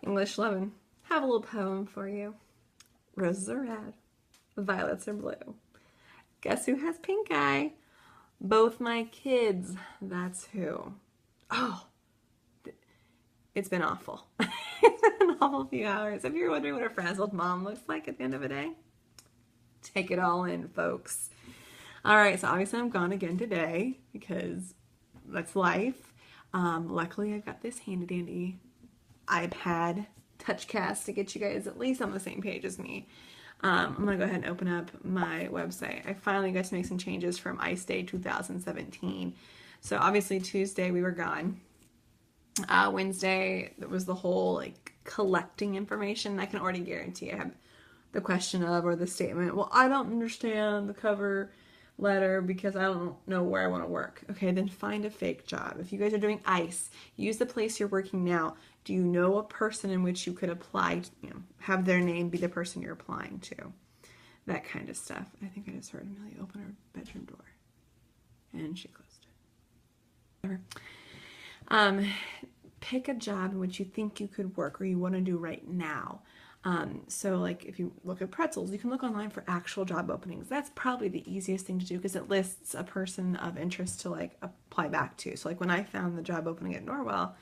English 11. Have a little poem for you. Roses are red, violets are blue. Guess who has pink eye? Both my kids. That's who. Oh, it's been awful. It's been an awful few hours. If you're wondering what a frazzled mom looks like at the end of a day, take it all in, folks. All right, so obviously I'm gone again today because that's life. Luckily, I've got this handy dandy iPad TouchCast to get you guys at least on the same page as me. I'm going to go ahead and open up my website. I finally got to make some changes from Ice Day 2017. So obviously Tuesday we were gone. Wednesday, there was the whole like collecting information. I can already guarantee I have the question of or the statement. Well, I don't understand the cover letter because I don't know where I want to work. Okay, then find a fake job. If you guys are doing ICE, use the place you're working now. Do you know a person in which you could apply to, have their name be the person you're applying to? That kind of stuff. I think I just heard Amelia open her bedroom door. And she closed it. Pick a job in which you think you could work or you want to do right now. So like if you look at pretzels, you can look online for actual job openings. That's probably the easiest thing to do because it lists a person of interest to like apply back to. So like when I found the job opening at Norwell,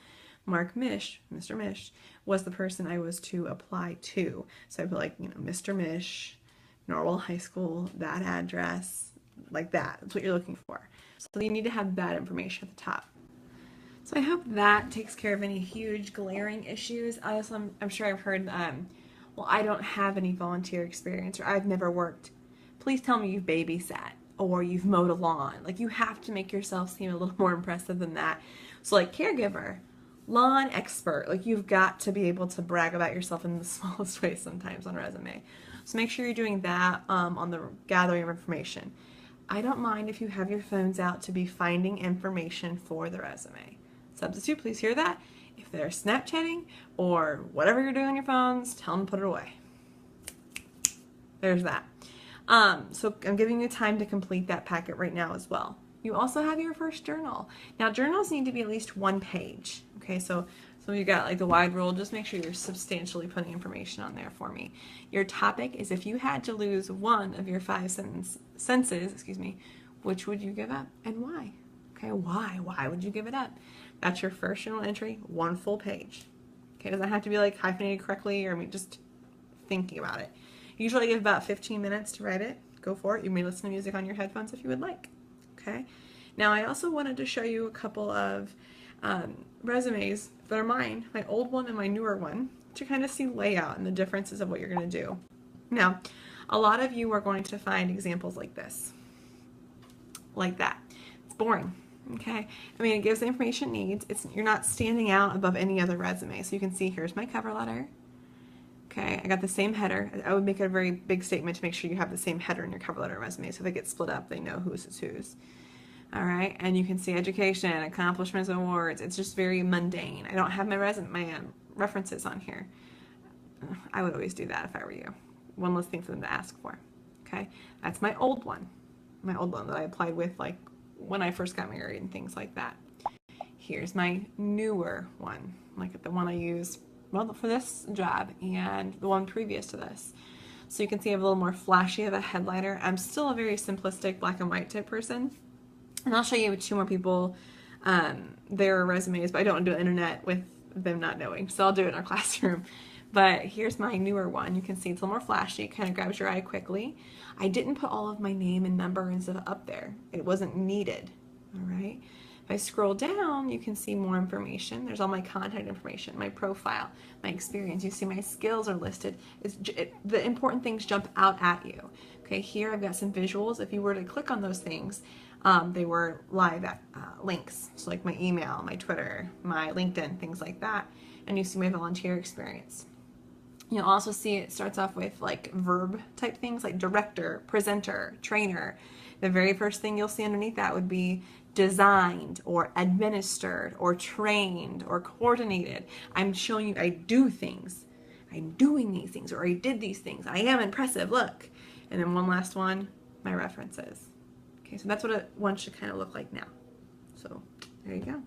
Mark Mish, Mr. Mish, was the person I was to apply to. So I'd be like, Mr. Mish, Norwell High School, that address, like that. That's what you're looking for. So you need to have that information at the top. So I hope that takes care of any huge glaring issues. I'm sure I've heard, well, I don't have any volunteer experience or I've never worked. Please tell me you've babysat or you've mowed a lawn. Like you have to make yourself seem a little more impressive than that. So like caregiver, lawn expert, like you've got to be able to brag about yourself in the smallest way sometimes on a resume. So make sure you're doing that on the gathering of information. I don't mind if you have your phones out to be finding information for the resume. Substitute, please hear that. If they're Snapchatting or whatever you're doing on your phones, tell them to put it away. There's that. So I'm giving you time to complete that packet right now as well. You also have your first journal. Now journals need to be at least 1 page. Okay, so you got like the wide rule, just make sure you're substantially putting information on there for me. Your topic is if you had to lose one of your 5 senses, which would you give up and why? Okay, why? Why would you give it up? That's your first journal entry, 1 full page. Okay, it doesn't have to be like hyphenated correctly or just thinking about it. Usually I give about 15 minutes to write it. Go for it. You may listen to music on your headphones if you would like. Okay. Now I also wanted to show you a couple of resumes that are mine, my old one and my newer one, to kind of see layout and the differences of what you're going to do. Now, a lot of you are going to find examples like this, like that. It's boring. Okay, I mean, it gives the information it needs. You're not standing out above any other resume. So you can see here's my cover letter. Okay, I got the same header. I would make a very big statement to make sure you have the same header in your cover letter resume. So if they get split up, they know whose is whose. All right, and you can see education, accomplishments, awards. It's just very mundane. I don't have my references on here. I would always do that if I were you. One less thing for them to ask for. Okay, that's my old one that I applied with like when I first got married and things like that. Here's my newer one, like the one I used for this job and the one previous to this. So you can see I have a little more flashy of a headliner. I'm still a very simplistic black and white type person. And I'll show you 2 more people their resumes, but I don't want to do the internet with them not knowing. So I'll do it in our classroom. But here's my newer one. You can see it's a little more flashy. It kind of grabs your eye quickly. I didn't put all of my name and number and stuff up there. It wasn't needed. All right. If I scroll down, you can see more information. There's all my contact information, my profile, my experience. You see my skills are listed. The important things jump out at you. Okay, here I've got some visuals. If you were to click on those things, they were live links. So like my email, my Twitter, my LinkedIn, things like that. And you see my volunteer experience. You'll also see it starts off with like verb type things like director, presenter, trainer. The very first thing you'll see underneath that would be designed or administered or trained or coordinated. I'm showing you I do things. I'm doing these things or I did these things. I am impressive, look. And then one last one, my references. Okay, so that's what one should kind of look like now. So there you go.